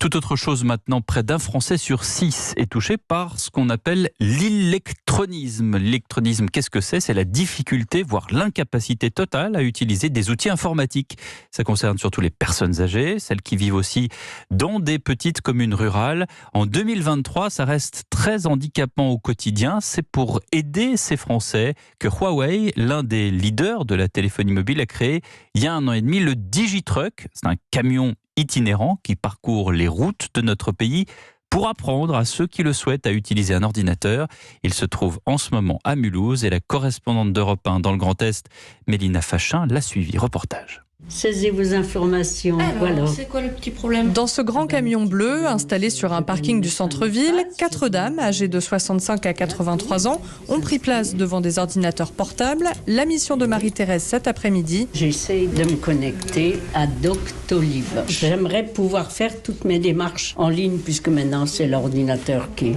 Tout autre chose maintenant, près d'un Français sur 6 est touché par ce qu'on appelle l'électronisme. L'électronisme, qu'est-ce que c'est ? C'est la difficulté, voire l'incapacité totale à utiliser des outils informatiques. Ça concerne surtout les personnes âgées, celles qui vivent aussi dans des petites communes rurales. En 2023, ça reste très handicapant au quotidien. C'est pour aider ces Français que Huawei, l'un des leaders de la téléphonie mobile, a créé il y a 1 an et demi le DigiTruck. C'est un camion itinérant qui parcourt les routes de notre pays pour apprendre à ceux qui le souhaitent à utiliser un ordinateur. Il se trouve en ce moment à Mulhouse et la correspondante d'Europe 1 dans le Grand Est, Mélina Fachin, l'a suivi. Reportage. Saisissez vos informations. Voilà. C'est quoi le petit problème ? Dans ce grand camion bleu, installé sur un parking du centre-ville, 4 dames, âgées de 65 à 83 ans, ont pris place devant des ordinateurs portables. La mission de Marie-Thérèse cet après-midi. J'essaie de me connecter à Doctolib. J'aimerais pouvoir faire toutes mes démarches en ligne, puisque maintenant c'est l'ordinateur qui...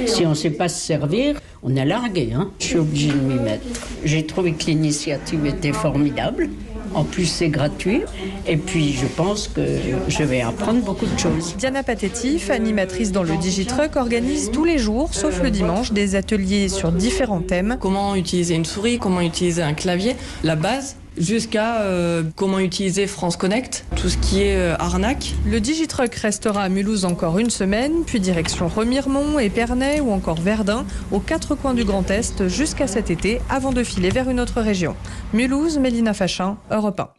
Si on ne sait pas se servir, on est largué. Je suis obligée de m'y mettre. J'ai trouvé que l'initiative était formidable. En plus, c'est gratuit. Et puis, je pense que je vais apprendre beaucoup de choses. Diana Patetif, animatrice dans le DigiTruck, organise tous les jours, sauf le dimanche, des ateliers sur différents thèmes. Comment utiliser une souris, comment utiliser un clavier, la base, jusqu'à comment utiliser France Connect, tout ce qui est arnaque. Le DigiTruck restera à Mulhouse encore 1 semaine, puis direction Remiremont, Épernay ou encore Verdun, aux 4 coins du Grand Est, jusqu'à cet été, avant de filer vers une autre région. Mulhouse, Mélina Fachin, Europe 1.